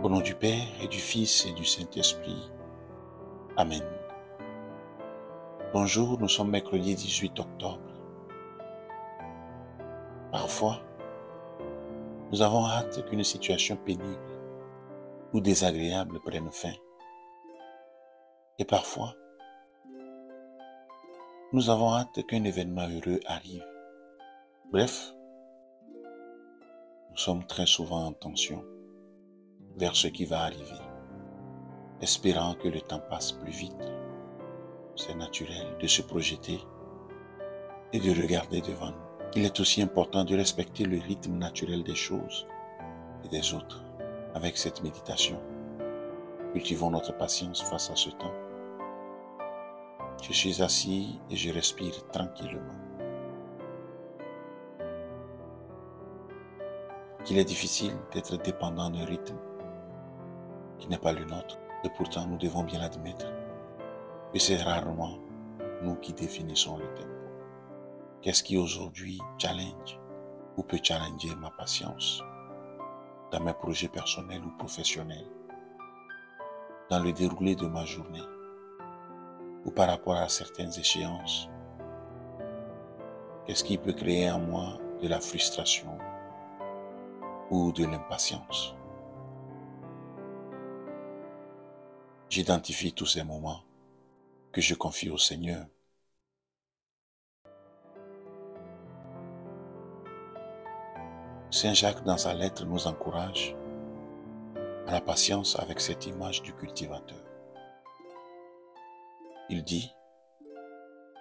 Au nom du Père et du Fils et du Saint-Esprit. Amen. Bonjour, nous sommes mercredi 18 octobre. Parfois, nous avons hâte qu'une situation pénible ou désagréable prenne fin. Et parfois, nous avons hâte qu'un événement heureux arrive. Bref, nous sommes très souvent en tension vers ce qui va arriver, espérant que le temps passe plus vite. C'est naturel de se projeter et de regarder devant nous. Il est aussi important de respecter le rythme naturel des choses et des autres. Avec cette méditation, cultivons notre patience face à ce temps. Je suis assis et je respire tranquillement. Qu'il est difficile d'être dépendant d'un rythme qui n'est pas le nôtre, et pourtant nous devons bien admettre que c'est rarement nous qui définissons le tempo. Qu'est-ce qui aujourd'hui challenge ou peut challenger ma patience dans mes projets personnels ou professionnels, dans le déroulé de ma journée ou par rapport à certaines échéances? Qu'est-ce qui peut créer en moi de la frustration ou de l'impatience? J'identifie tous ces moments que je confie au Seigneur. Saint Jacques, dans sa lettre, nous encourage à la patience avec cette image du cultivateur. Il dit: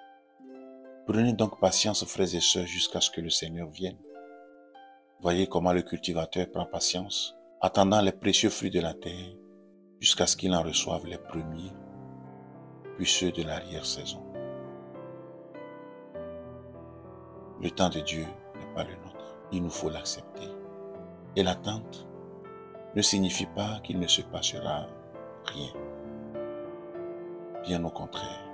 « Prenez donc patience, frères et sœurs, jusqu'à ce que le Seigneur vienne. » Voyez comment le cultivateur prend patience, attendant les précieux fruits de la terre, jusqu'à ce qu'il en reçoive les premiers, puis ceux de l'arrière-saison. Le temps de Dieu n'est pas le nôtre, il nous faut l'accepter. Et l'attente ne signifie pas qu'il ne se passera rien. Bien au contraire.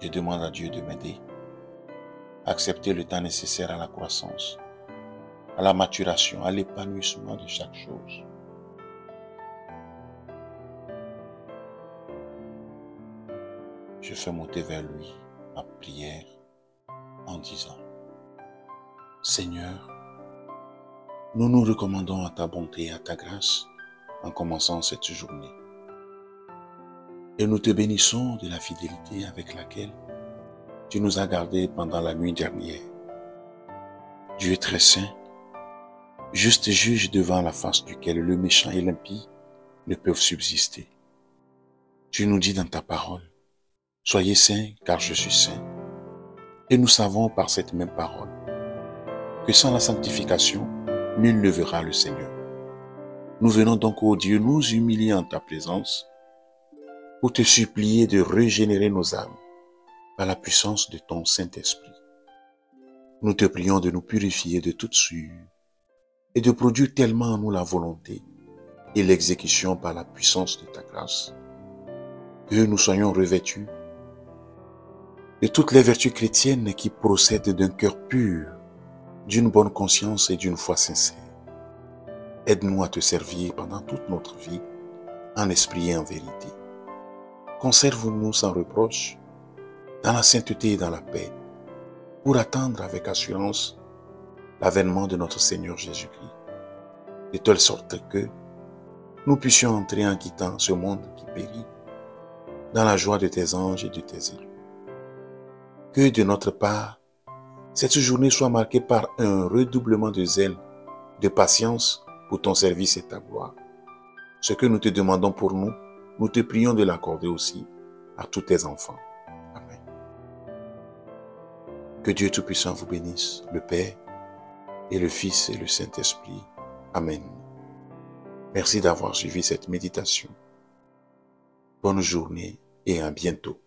Je demande à Dieu de m'aider à accepter le temps nécessaire à la croissance, à la maturation, à l'épanouissement de chaque chose. Je fais monter vers lui ma prière en disant: Seigneur, nous nous recommandons à ta bonté et à ta grâce en commençant cette journée. Et nous te bénissons de la fidélité avec laquelle tu nous as gardés pendant la nuit dernière. Dieu très saint, juste juge devant la face duquel le méchant et l'impie ne peuvent subsister. Tu nous dis dans ta parole: soyez saints car je suis saint. Et nous savons par cette même parole que sans la sanctification, nul ne verra le Seigneur. Nous venons donc, ô Dieu, nous humilier en ta présence pour te supplier de régénérer nos âmes par la puissance de ton Saint-Esprit. Nous te prions de nous purifier de toute souillure et de produire tellement en nous la volonté et l'exécution par la puissance de ta grâce, que nous soyons revêtus de toutes les vertus chrétiennes qui procèdent d'un cœur pur, d'une bonne conscience et d'une foi sincère. Aide-nous à te servir pendant toute notre vie, en esprit et en vérité. Conserve-nous sans reproche, dans la sainteté et dans la paix, pour attendre avec assurance l'avènement de notre Seigneur Jésus-Christ, de telle sorte que nous puissions entrer en quittant ce monde qui périt, dans la joie de tes anges et de tes élus. Que de notre part, cette journée soit marquée par un redoublement de zèle, de patience pour ton service et ta gloire. Ce que nous te demandons pour nous, nous te prions de l'accorder aussi à tous tes enfants. Amen. Que Dieu Tout-Puissant vous bénisse, le Père, et le Fils et le Saint-Esprit. Amen. Merci d'avoir suivi cette méditation. Bonne journée et à bientôt.